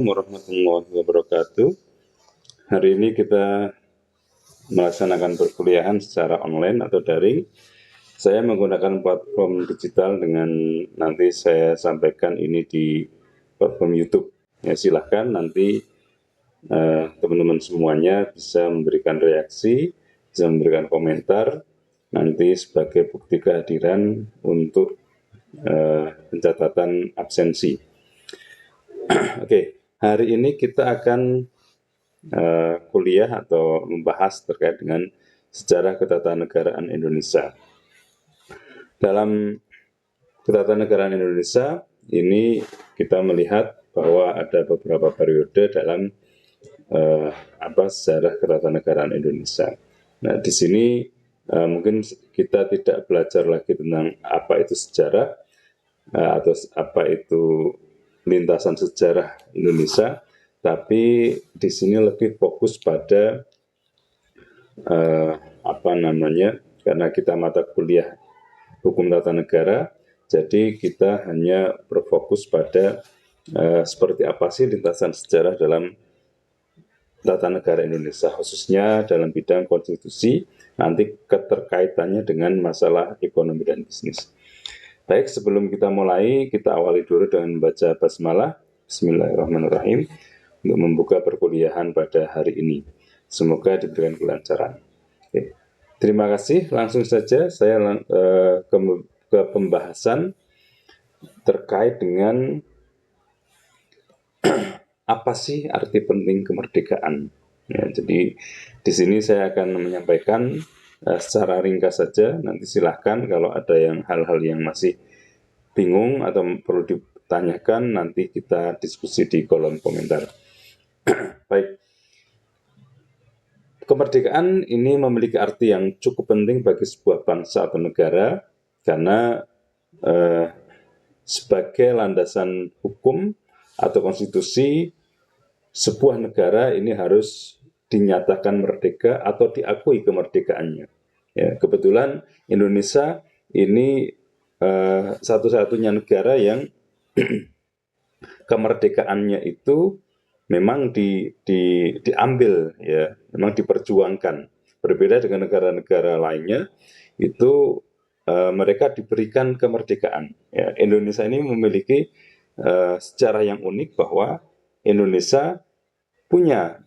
Warahmatullahi wabarakatuh. Hari ini kita melaksanakan perkuliahan secara online atau daring. Saya menggunakan platform digital dengan nanti saya sampaikan ini di platform YouTube. Ya, silahkan nanti teman-teman semuanya bisa memberikan reaksi, bisa memberikan komentar nanti sebagai bukti kehadiran untuk pencatatan absensi. Oke, hari ini kita akan kuliah atau membahas terkait dengan sejarah ketatanegaraan Indonesia. Dalam ketatanegaraan Indonesia ini kita melihat bahwa ada beberapa periode dalam sejarah ketatanegaraan Indonesia. Nah, di sini mungkin kita tidak belajar lagi tentang apa itu sejarah atau apa itu lintasan sejarah Indonesia, tapi di sini lebih fokus pada karena kita mata kuliah hukum tata negara, jadi kita hanya berfokus pada seperti apa sih lintasan sejarah dalam tata negara Indonesia, khususnya dalam bidang konstitusi, nanti keterkaitannya dengan masalah ekonomi dan bisnis. Baik, sebelum kita mulai, kita awali dulu dengan membaca basmalah. Bismillahirrahmanirrahim untuk membuka perkuliahan pada hari ini. Semoga diberikan kelancaran. Oke. Terima kasih. Langsung saja saya ke pembahasan terkait dengan apa sih arti penting kemerdekaan. Ya, jadi di sini saya akan menyampaikan secara ringkas saja. Nanti silahkan kalau ada hal-hal yang masih bingung atau perlu ditanyakan, nanti kita diskusi di kolom komentar. Baik. Kemerdekaan ini memiliki arti yang cukup penting bagi sebuah bangsa atau negara karena sebagai landasan hukum atau konstitusi sebuah negara ini harus dinyatakan merdeka atau diakui kemerdekaannya. Ya, kebetulan Indonesia ini satu-satunya negara yang kemerdekaannya itu memang diambil, ya, memang diperjuangkan. Berbeda dengan negara-negara lainnya, itu mereka diberikan kemerdekaan. Ya, Indonesia ini memiliki sejarah yang unik bahwa Indonesia punya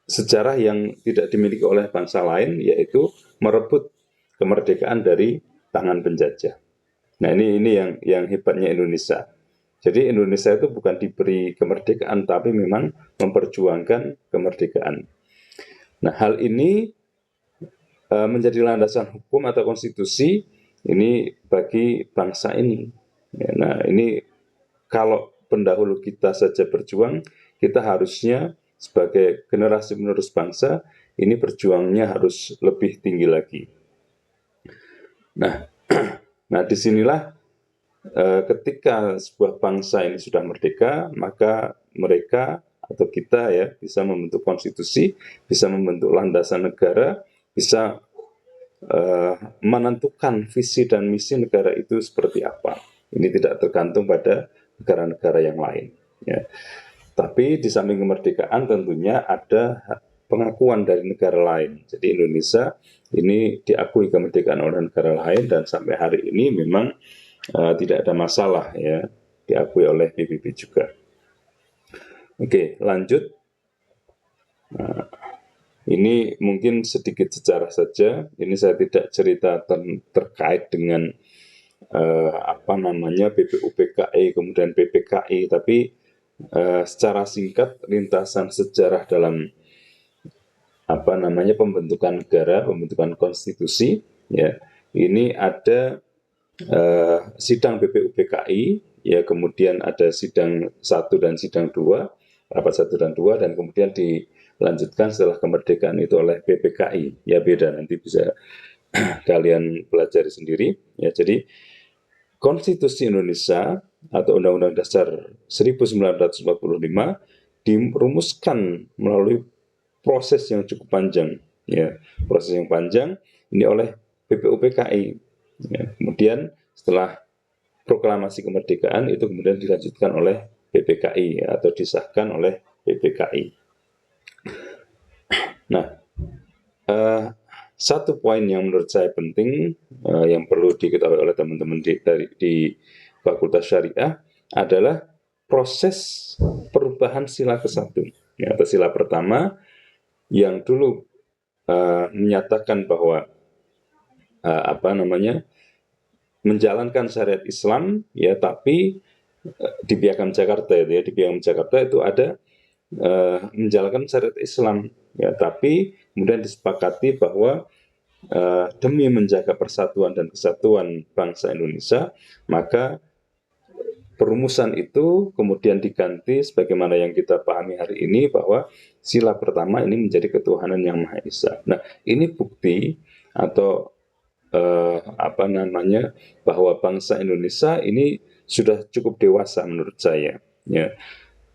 sejarah yang tidak dimiliki oleh bangsa lain, yaitu merebut kemerdekaan dari tangan penjajah. Nah, ini yang hebatnya Indonesia. Jadi Indonesia itu bukan diberi kemerdekaan, tapi memang memperjuangkan kemerdekaan. Nah, hal ini menjadi landasan hukum atau konstitusi ini bagi bangsa ini. Nah, ini kalau pendahulu kita saja berjuang, kita harusnya sebagai generasi penerus bangsa, ini berjuangnya harus lebih tinggi lagi. Nah, disinilah ketika sebuah bangsa ini sudah merdeka, maka mereka atau kita ya bisa membentuk konstitusi, bisa membentuk landasan negara, bisa menentukan visi dan misi negara itu seperti apa. Ini tidak tergantung pada negara-negara yang lain. Ya. Tapi di samping kemerdekaan tentunya ada pengakuan dari negara lain. Jadi Indonesia ini diakui kemerdekaan oleh negara lain dan sampai hari ini memang tidak ada masalah, ya, diakui oleh PBB juga. Oke, lanjut. Ini mungkin sedikit sejarah saja. Ini saya tidak cerita terkait dengan BPUPKI kemudian PPKI, tapi secara singkat lintasan sejarah dalam pembentukan negara, pembentukan konstitusi, ya. Ini ada sidang BPUPKI, ya, kemudian ada sidang 1 dan sidang 2, rapat 1 dan 2, dan kemudian dilanjutkan setelah kemerdekaan itu oleh PPKI. Ya, beda, nanti bisa kalian pelajari sendiri. Ya, jadi Konstitusi Indonesia atau Undang-Undang Dasar 1945 dirumuskan melalui proses yang cukup panjang, ya, proses yang panjang ini oleh BPUPKI. Ya, kemudian setelah proklamasi kemerdekaan itu kemudian dilanjutkan oleh PPKI atau disahkan oleh PPKI. Nah, satu poin yang menurut saya penting yang perlu diketahui oleh teman-teman di Fakultas Syariah adalah proses perubahan sila ke-1 ya, atau sila pertama yang dulu menyatakan bahwa menjalankan syariat Islam ya, tapi di Piagam Jakarta itu ya, di Piagam Jakarta itu ada menjalankan syariat Islam ya, tapi kemudian disepakati bahwa demi menjaga persatuan dan kesatuan bangsa Indonesia, maka perumusan itu kemudian diganti sebagaimana yang kita pahami hari ini, bahwa sila pertama ini menjadi ketuhanan yang Maha Esa. Nah, ini bukti atau bahwa bangsa Indonesia ini sudah cukup dewasa menurut saya ya,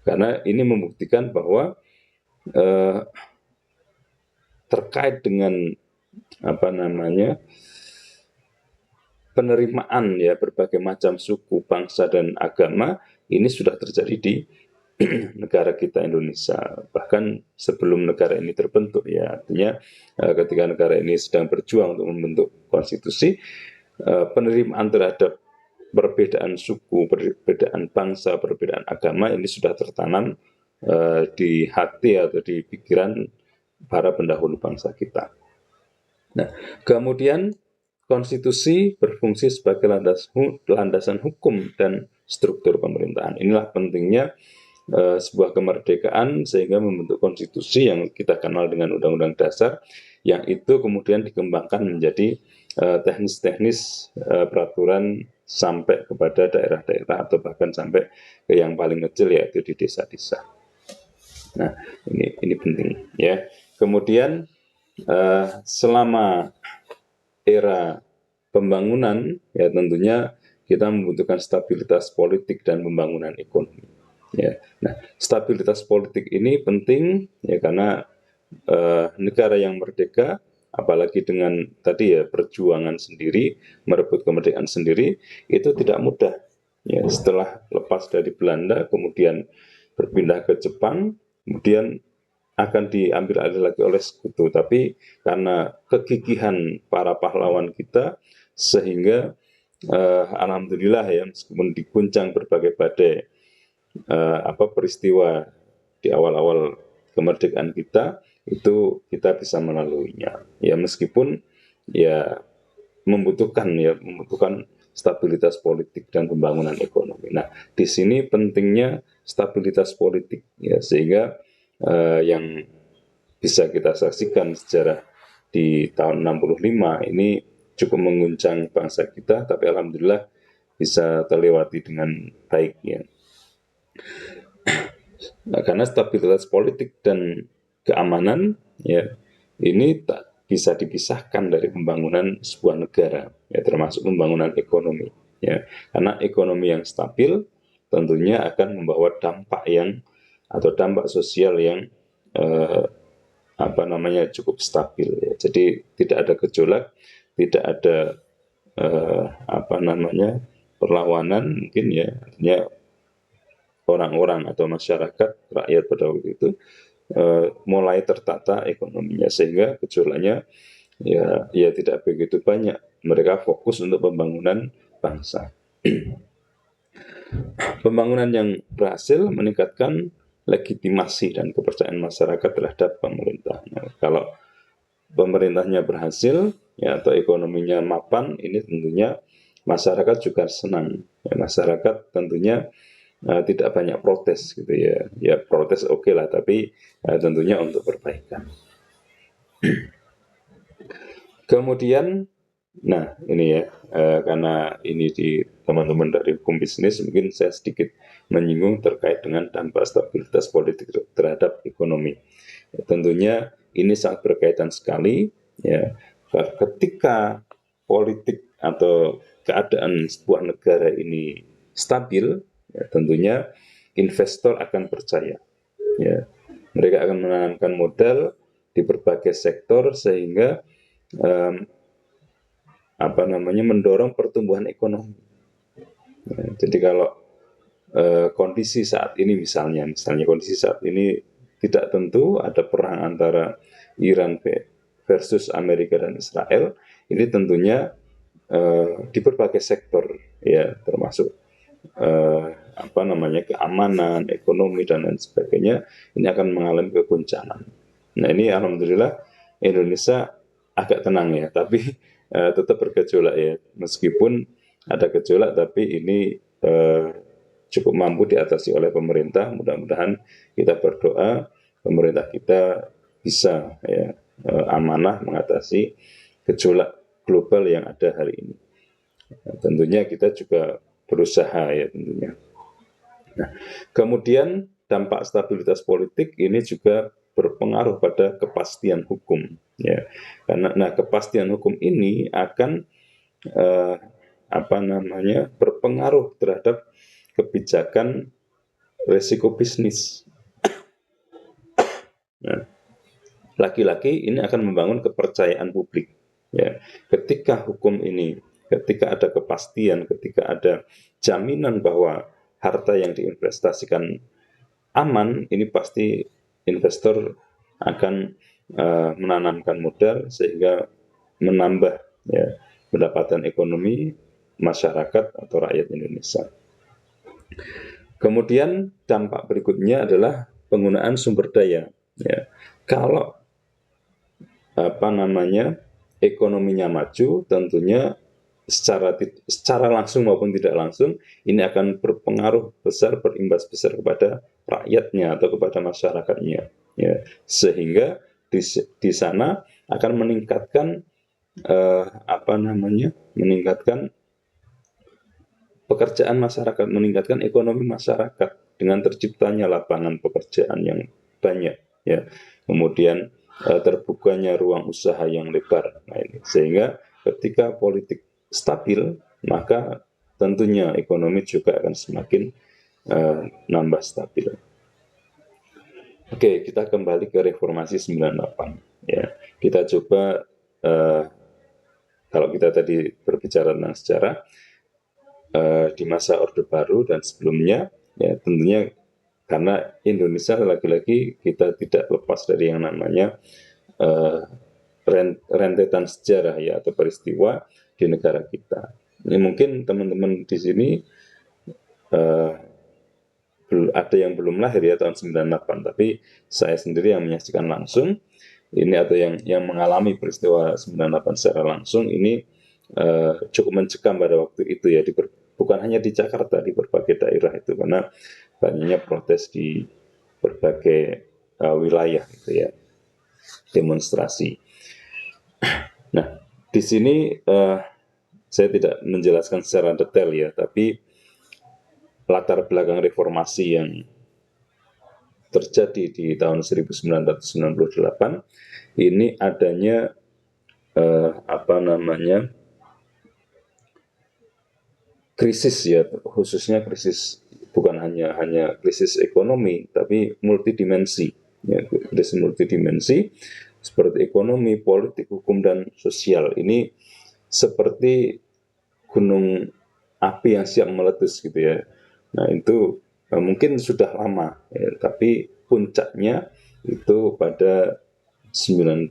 karena ini membuktikan bahwa terkait dengan penerimaan ya berbagai macam suku, bangsa dan agama ini sudah terjadi di negara kita Indonesia, bahkan sebelum negara ini terbentuk ya. Artinya ketika negara ini sedang berjuang untuk membentuk konstitusi, penerimaan terhadap perbedaan suku, perbedaan bangsa, perbedaan agama ini sudah tertanam di hati atau di pikiran para pendahulu bangsa kita. Nah, kemudian konstitusi berfungsi sebagai landasan hukum dan struktur pemerintahan. Inilah pentingnya sebuah kemerdekaan sehingga membentuk konstitusi yang kita kenal dengan Undang-Undang Dasar, yang itu kemudian dikembangkan menjadi teknis-teknis peraturan sampai kepada daerah-daerah atau bahkan sampai ke yang paling kecil, yaitu di desa-desa. Nah, ini penting ya. Kemudian selama era pembangunan ya, tentunya kita membutuhkan stabilitas politik dan pembangunan ekonomi. Ya, nah stabilitas politik ini penting ya, karena negara yang merdeka, apalagi dengan tadi ya perjuangan sendiri, merebut kemerdekaan sendiri, itu tidak mudah. Ya, setelah lepas dari Belanda, kemudian berpindah ke Jepang, kemudian akan diambil alih lagi oleh sekutu. Tapi karena kegigihan para pahlawan kita, sehingga alhamdulillah ya, meskipun diguncang berbagai badai peristiwa di awal-awal kemerdekaan kita, itu kita bisa melaluinya ya, meskipun ya membutuhkan stabilitas politik dan pembangunan ekonomi. Nah, di sini pentingnya stabilitas politik ya, sehingga yang bisa kita saksikan sejarah di tahun 65 ini cukup mengguncang bangsa kita, tapi alhamdulillah bisa terlewati dengan baik ya. Nah, karena stabilitas politik dan keamanan ya, ini tak bisa dipisahkan dari pembangunan sebuah negara ya, termasuk pembangunan ekonomi ya. Karena ekonomi yang stabil tentunya akan membawa dampak dampak sosial yang cukup stabil ya. Jadi tidak ada gejolak, tidak ada perlawanan mungkin ya. Artinya orang-orang atau masyarakat, rakyat pada waktu itu mulai tertata ekonominya, sehingga gejolaknya ya tidak begitu banyak. Mereka fokus untuk pembangunan bangsa. Pembangunan yang berhasil meningkatkan legitimasi dan kepercayaan masyarakat terhadap pemerintah. Nah, kalau pemerintahnya berhasil ya, atau ekonominya mapan, ini tentunya masyarakat juga senang. Ya, masyarakat tentunya tidak banyak protes gitu ya. Ya protes oke lah, tapi tentunya untuk perbaikan. Kemudian, nah ini ya, karena ini di teman-teman dari hukum bisnis, mungkin saya sedikit menyinggung terkait dengan dampak stabilitas politik terhadap ekonomi. Ya, tentunya ini sangat berkaitan sekali ya. Ketika politik atau keadaan sebuah negara ini stabil, ya, tentunya investor akan percaya. Ya, mereka akan menanamkan modal di berbagai sektor, sehingga mendorong pertumbuhan ekonomi. Jadi kalau kondisi saat ini misalnya kondisi saat ini tidak tentu, ada perang antara Iran versus Amerika dan Israel, ini tentunya di berbagai sektor ya, termasuk keamanan, ekonomi dan lain sebagainya, ini akan mengalami kegoncangan. Nah ini alhamdulillah Indonesia agak tenang ya, tapi tetap bergejolak ya, meskipun ada gejolak, tapi ini cukup mampu diatasi oleh pemerintah. Mudah-mudahan kita berdoa pemerintah kita bisa ya amanah mengatasi gejolak global yang ada hari ini. Nah, tentunya kita juga berusaha ya tentunya. Nah, kemudian dampak stabilitas politik ini juga berpengaruh pada kepastian hukum ya. Karena kepastian hukum ini akan berpengaruh terhadap kebijakan resiko bisnis. Nah, lagi-lagi ini akan membangun kepercayaan publik ya. Ketika ada kepastian, ketika ada jaminan bahwa harta yang diinvestasikan aman, ini pasti investor akan menanamkan modal sehingga menambah ya pendapatan ekonomi masyarakat atau rakyat Indonesia. Kemudian dampak berikutnya adalah penggunaan sumber daya. Ya. Kalau ekonominya maju, tentunya secara langsung maupun tidak langsung ini akan berpengaruh besar, berimbas besar kepada rakyatnya atau kepada masyarakatnya. Ya. Sehingga di sana akan meningkatkan meningkatkan pekerjaan masyarakat, meningkatkan ekonomi masyarakat dengan terciptanya lapangan pekerjaan yang banyak ya. Kemudian terbukanya ruang usaha yang lebar. Nah, ini sehingga ketika politik stabil, maka tentunya ekonomi juga akan semakin nambah stabil. Oke, kita kembali ke reformasi 98 ya. Kita coba kalau kita tadi berbicara tentang sejarah di masa Orde Baru dan sebelumnya, ya tentunya karena Indonesia lagi-lagi kita tidak lepas dari yang namanya rentetan sejarah ya atau peristiwa di negara kita. Ini mungkin teman-teman di sini ada yang belum lahir ya tahun 98, tapi saya sendiri yang menyaksikan langsung ini atau yang mengalami peristiwa 98 secara langsung ini cukup mencekam pada waktu itu ya, bukan hanya di Jakarta, di berbagai daerah itu, karena banyaknya protes di berbagai wilayah gitu ya, demonstrasi. Nah, di sini saya tidak menjelaskan secara detail ya, tapi latar belakang reformasi yang terjadi di tahun 1998 ini adanya krisis ya, khususnya krisis bukan hanya krisis ekonomi, tapi multidimensi ya, krisis multidimensi seperti ekonomi, politik, hukum dan sosial. Ini seperti gunung api yang siap meletus gitu ya. Nah itu mungkin sudah lama ya, tapi puncaknya itu pada 98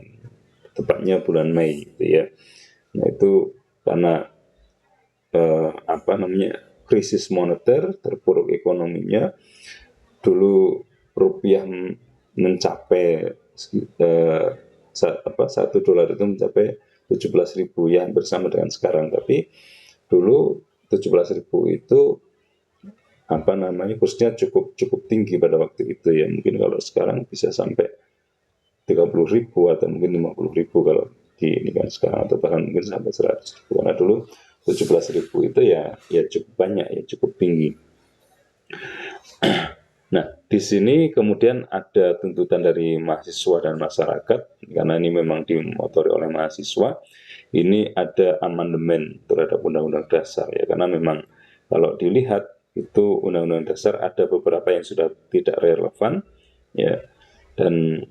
ini, tepatnya bulan Mei gitu ya. Nah itu karena krisis moneter, terpuruk ekonominya. Dulu rupiah mencapai $1 itu mencapai 17.000 ya, bersama dengan sekarang. Tapi dulu 17.000 itu kursnya cukup tinggi pada waktu itu ya. Mungkin kalau sekarang bisa sampai 30.000 atau mungkin 50.000 kalau di ini kan sekarang, atau bahkan mungkin sampai 100.000. Karena dulu 17.000 itu ya cukup banyak ya, cukup tinggi. Nah, di sini kemudian ada tuntutan dari mahasiswa dan masyarakat, karena ini memang dimotori oleh mahasiswa. Ini ada amandemen terhadap Undang-Undang Dasar ya, karena memang kalau dilihat itu Undang-Undang Dasar ada beberapa yang sudah tidak relevan ya, dan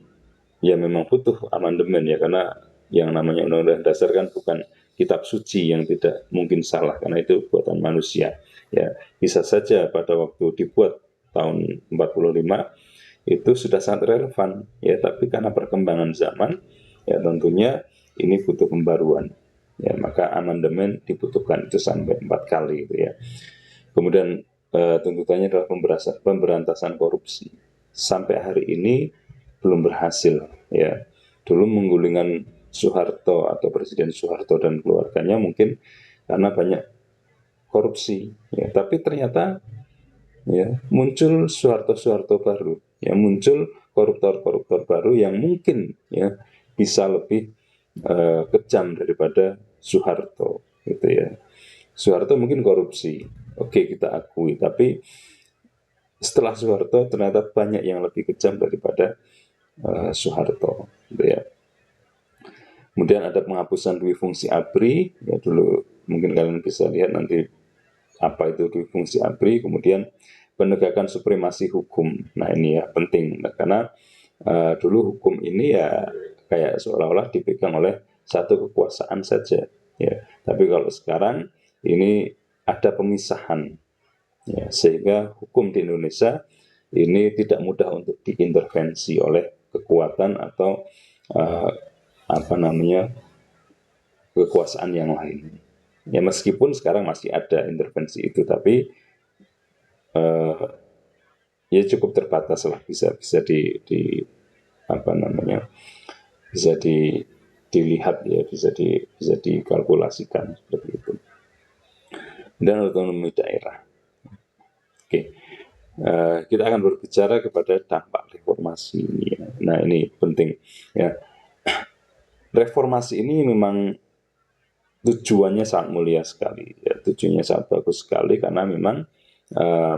ya memang butuh amandemen ya, karena yang namanya Undang-Undang Dasar kan bukan kitab suci yang tidak mungkin salah karena itu buatan manusia. Ya, bisa saja pada waktu dibuat tahun 45 itu sudah sangat relevan ya, tapi karena perkembangan zaman ya tentunya ini butuh pembaruan ya, maka amandemen dibutuhkan itu sampai 4 kali itu ya. Kemudian tuntutannya adalah pemberantasan korupsi. Sampai hari ini belum berhasil ya. Dulu menggulingkan Soeharto atau Presiden Soeharto dan keluarganya mungkin karena banyak korupsi ya, tapi ternyata ya muncul Soeharto baru ya, muncul koruptor baru yang mungkin ya bisa lebih kejam daripada Soeharto gitu ya. Soeharto mungkin korupsi, oke kita akui, tapi setelah Soeharto ternyata banyak yang lebih kejam daripada Soeharto gitu ya. Kemudian ada penghapusan dui fungsi ABRI ya, dulu mungkin kalian bisa lihat nanti apa itu dui fungsi ABRI. Kemudian penegakan supremasi hukum. Nah ini ya penting karena dulu hukum ini ya kayak seolah-olah dipegang oleh satu kekuasaan saja ya. Tapi kalau sekarang ini ada pemisahan ya, sehingga hukum di Indonesia ini tidak mudah untuk diintervensi oleh kekuatan atau uh, apa namanya kekuasaan yang lain. Ya meskipun sekarang masih ada intervensi itu, tapi ya cukup terbatas lah, bisa bisa di apa namanya bisa dilihat ya, bisa dikalkulasikan seperti itu. Dan otonomi daerah. Oke, kita akan berbicara kepada dampak reformasi ini ya. Nah ini penting ya. Reformasi ini memang tujuannya sangat mulia sekali ya, tujuannya sangat bagus sekali karena memang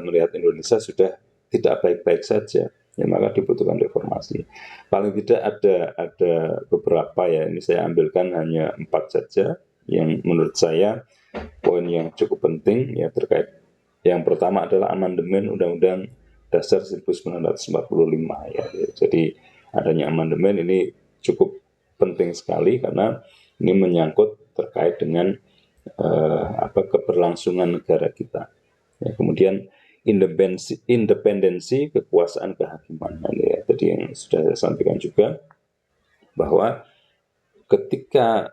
melihat Indonesia sudah tidak baik-baik saja ya, maka dibutuhkan reformasi. Paling tidak ada beberapa ya, ini saya ambilkan hanya 4 saja yang menurut saya poin yang cukup penting ya terkait. Yang pertama adalah amandemen Undang-Undang Dasar 1945 ya. Jadi adanya amandemen ini cukup penting sekali karena ini menyangkut terkait dengan keberlangsungan negara kita. Ya, kemudian independensi kekuasaan kehakiman. Nah, ini ya, tadi yang sudah saya sampaikan juga bahwa ketika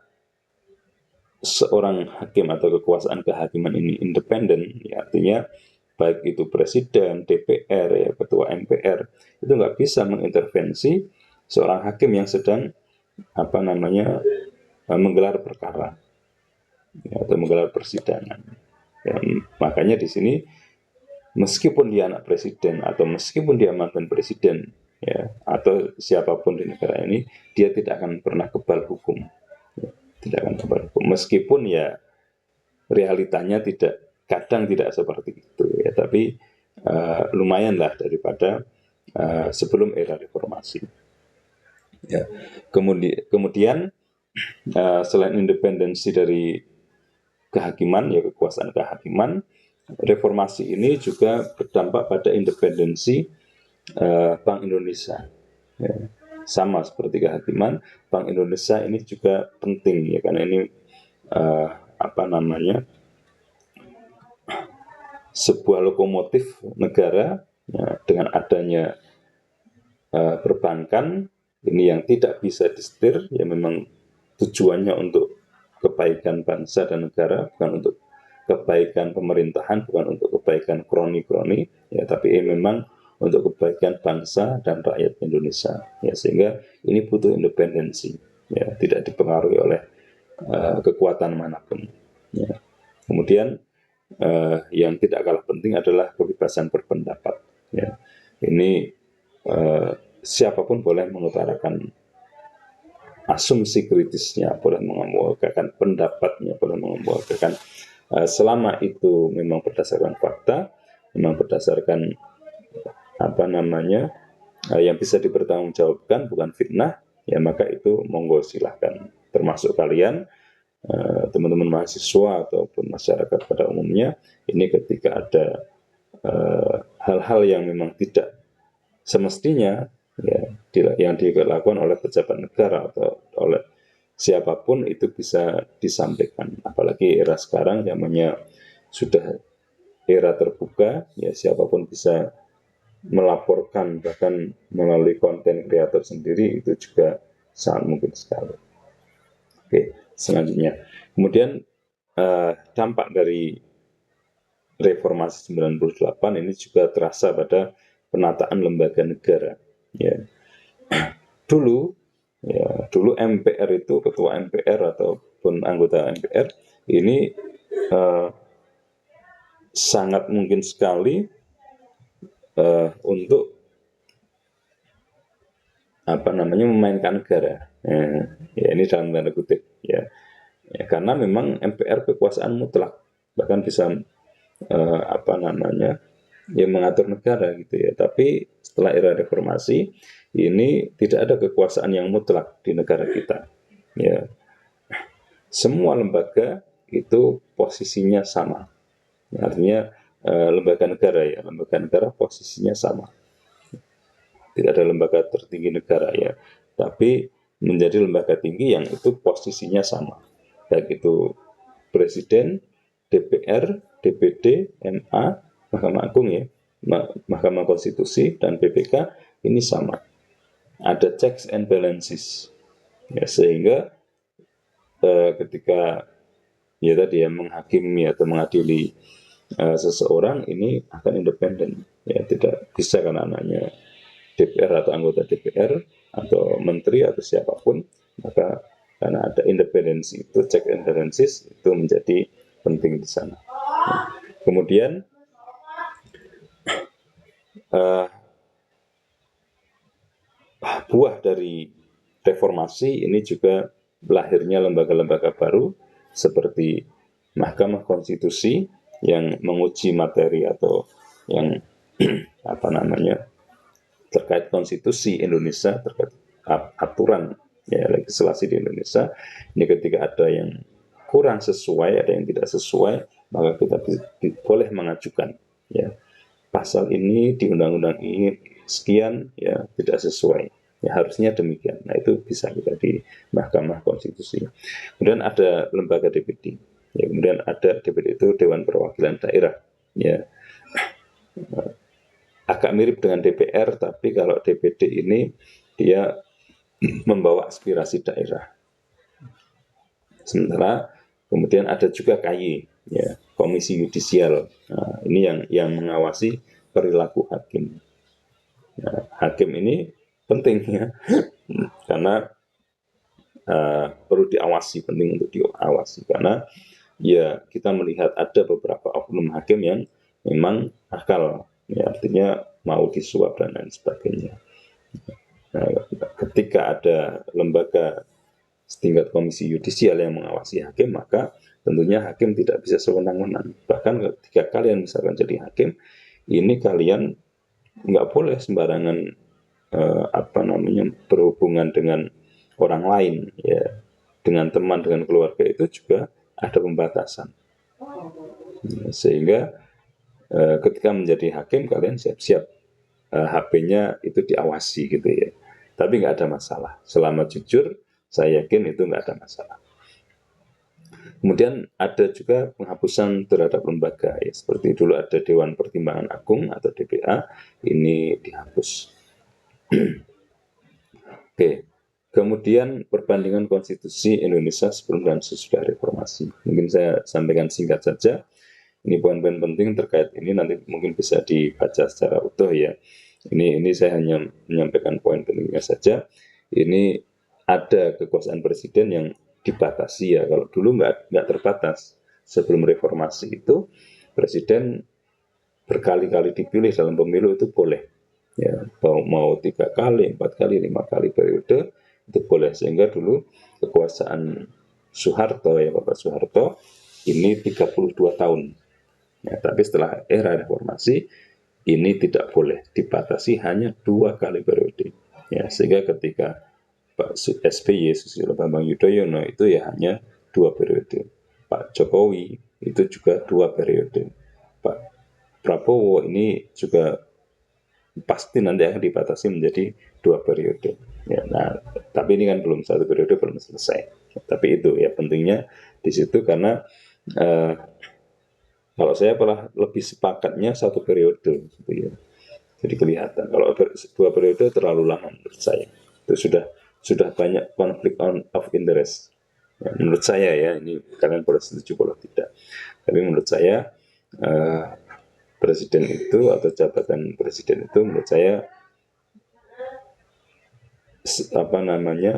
seorang hakim atau kekuasaan kehakiman ini independen, ya artinya baik itu presiden, DPR, ya ketua MPR itu nggak bisa mengintervensi seorang hakim yang sedang menggelar perkara ya, atau menggelar persidangan. Ya, makanya di sini meskipun dia anak presiden atau meskipun dia mantan presiden ya atau siapapun di negara ini, dia tidak akan pernah kebal hukum. Ya, tidak akan kebal hukum meskipun ya realitanya kadang tidak seperti itu ya, tapi lumayanlah daripada sebelum era reformasi. Ya. Kemudian selain independensi dari kehakiman ya, kekuasaan kehakiman, reformasi ini juga berdampak pada independensi Bank Indonesia. Ya. Sama seperti kehakiman, Bank Indonesia ini juga penting ya karena ini sebuah lokomotif negara ya, dengan adanya perbankan ini yang tidak bisa disetir ya, memang tujuannya untuk kebaikan bangsa dan negara, bukan untuk kebaikan pemerintahan, bukan untuk kebaikan kroni-kroni ya, tapi memang untuk kebaikan bangsa dan rakyat Indonesia ya, sehingga ini butuh independensi ya, tidak dipengaruhi oleh kekuatan manapun ya. Kemudian yang tidak kalah penting adalah kebebasan berpendapat ya. Ini siapapun boleh mengutarakan asumsi kritisnya, boleh mengemukakan pendapatnya, boleh mengemukakan selama itu memang berdasarkan fakta, memang berdasarkan yang bisa dipertanggungjawabkan, bukan fitnah ya, maka itu monggo silahkan, termasuk kalian teman-teman mahasiswa ataupun masyarakat pada umumnya. Ini ketika ada hal-hal yang memang tidak semestinya ya, yang dilakukan oleh pejabat negara atau oleh siapapun itu bisa disampaikan. Apalagi era sekarang namanya sudah era terbuka, ya siapapun bisa melaporkan, bahkan melalui konten kreator sendiri itu juga sangat mungkin sekali. Oke, selanjutnya. Kemudian dampak dari reformasi 98 ini juga terasa pada penataan lembaga negara. Ya. Dulu, dulu MPR itu, ketua MPR ataupun anggota MPR ini sangat mungkin sekali untuk memainkan negara. Ya ini dalam tanda kutip, ya. Karena memang MPR kekuasaan mutlak, bahkan bisa mengatur negara gitu ya. Tapi setelah era reformasi ini tidak ada kekuasaan yang mutlak di negara kita. Ya, semua lembaga itu posisinya sama. Artinya lembaga negara posisinya sama. Tidak ada lembaga tertinggi negara ya, tapi menjadi lembaga tinggi yang itu posisinya sama. Baik itu Presiden, DPR, DPD, MA, Mahkamah Agung ya, Mahkamah Konstitusi dan BPK ini sama. Ada checks and balances. Ya, sehingga ketika menghakimi atau mengadili seseorang ini akan independen. Ya, tidak bisa kan anaknya DPR atau anggota DPR atau menteri atau siapapun, maka karena ada independensi itu, check and balances itu menjadi penting di sana. Kemudian buah dari reformasi ini juga lahirnya lembaga-lembaga baru seperti Mahkamah Konstitusi yang menguji materi atau yang terkait konstitusi Indonesia, terkait aturan legislasi di Indonesia. Ini ketika ada yang kurang sesuai, ada yang tidak sesuai, maka kita boleh mengajukan ya pasal ini di undang-undang ini sekian ya tidak sesuai. Ya harusnya demikian. Nah itu bisa kita di Mahkamah Konstitusi. Kemudian ada lembaga DPD. Ya, kemudian ada DPD itu Dewan Perwakilan Daerah. Ya, agak mirip dengan DPR, tapi kalau DPD ini dia membawa aspirasi daerah. Sementara kemudian ada juga KY, ya, Komisi Yudisial. Nah, ini yang mengawasi perilaku hakim. Nah, hakim ini penting ya, karena perlu diawasi, penting untuk diawasi karena ya kita melihat ada beberapa oknum hakim yang memang akal, ya, artinya mau disuap dan lain sebagainya. Nah, ketika ada lembaga setingkat komisi yudisial yang mengawasi hakim, maka tentunya hakim tidak bisa sewenang-wenang. Bahkan ketika kalian misalkan jadi hakim, ini kalian nggak boleh sembarangan berhubungan dengan orang lain, ya, dengan teman, dengan keluarga itu juga ada pembatasan. Sehingga ketika menjadi hakim kalian siap-siap HP-nya itu diawasi gitu ya. Tapi nggak ada masalah. Selama jujur, saya yakin itu nggak ada masalah. Kemudian ada juga penghapusan terhadap lembaga ya, seperti dulu ada Dewan Pertimbangan Agung atau DPA, ini dihapus. Oke. Kemudian perbandingan konstitusi Indonesia sebelum dan sesudah reformasi. Mungkin saya sampaikan singkat saja. Ini poin-poin penting terkait ini nanti mungkin bisa dibaca secara utuh ya. Ini saya hanya menyampaikan poin pentingnya saja. Ini ada kekuasaan presiden yang dibatasi ya. Kalau dulu nggak terbatas. Sebelum reformasi itu presiden berkali-kali dipilih dalam pemilu itu boleh. Ya, mau 3 kali, 4 kali, 5 kali periode itu boleh. Sehingga dulu kekuasaan Soeharto ya, Bapak Soeharto ini 32 tahun. Ya, tapi setelah era reformasi ini tidak boleh, dibatasi hanya 2 kali periode. Ya, sehingga ketika Pak SBY Susilo Bambang Yudhoyono itu ya hanya 2 periode. Pak Jokowi itu juga 2 periode. Pak Prabowo ini juga pasti nanti akan dibatasi menjadi 2 periode. Ya, nah, tapi ini kan belum 1 periode belum selesai. Tapi itu ya pentingnya di situ karena kalau saya pernah lebih sepakatnya 1 periode gitu ya. Jadi kelihatan kalau 2 periode terlalu lama menurut saya. Itu sudah banyak konflik of interest. Ya, menurut saya ya, ini kalian boleh setuju boleh tidak. Tapi menurut saya eh, presiden itu atau jabatan presiden itu menurut saya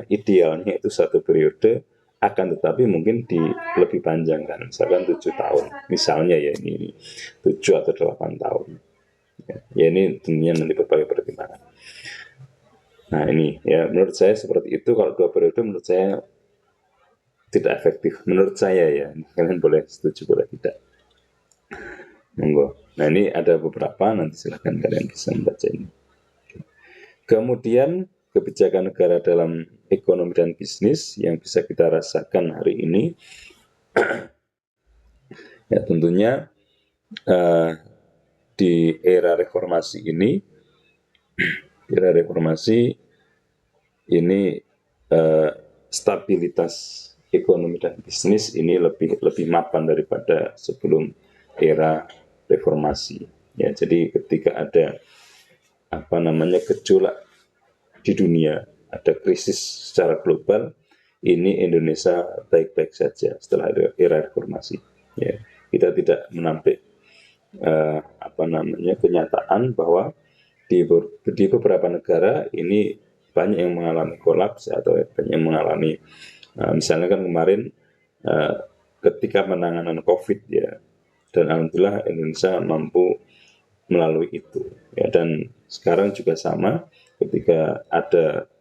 idealnya itu 1 periode, akan tetapi mungkin lebih panjang kan, misalkan 7 tahun misalnya ya, ini 7 atau 8 tahun ya, ini tentunya nanti berbagai pertimbangan. Nah ini ya menurut saya seperti itu. Kalau 2 periode menurut saya tidak efektif menurut saya ya, kalian boleh setuju boleh tidak, monggo. Nah ini ada beberapa, nanti silahkan kalian bisa membaca ini. Kemudian kebijakan negara dalam ekonomi dan bisnis yang bisa kita rasakan hari ini, ya tentunya di era reformasi ini, stabilitas ekonomi dan bisnis ini lebih mapan daripada sebelum era reformasi. Ya, jadi ketika ada gejolak di dunia, ada krisis secara global, ini Indonesia baik-baik saja setelah era reformasi. Ya, kita tidak menampik kenyataan bahwa di beberapa negara ini banyak yang mengalami kolaps atau banyak yang mengalami misalnya kan kemarin ketika penanganan COVID ya, dan alhamdulillah Indonesia mampu melalui itu ya, dan sekarang juga sama ketika ada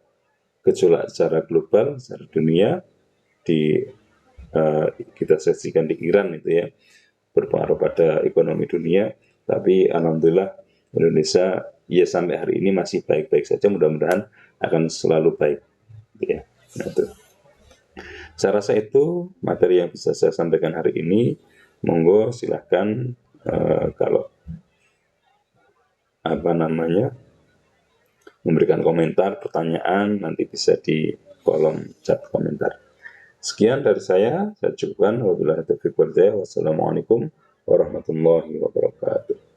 gejolak secara global, secara dunia, kita saksikan di Iran itu ya, berpengaruh pada ekonomi dunia, tapi alhamdulillah Indonesia ya sampai hari ini masih baik-baik saja, mudah-mudahan akan selalu baik ya. Nah, itu. Saya rasa itu materi yang bisa saya sampaikan hari ini. Monggo silahkan kalau memberikan komentar, pertanyaan, nanti bisa di kolom chat komentar. Sekian dari saya cukupkan. Wassalamualaikum warahmatullahi wabarakatuh.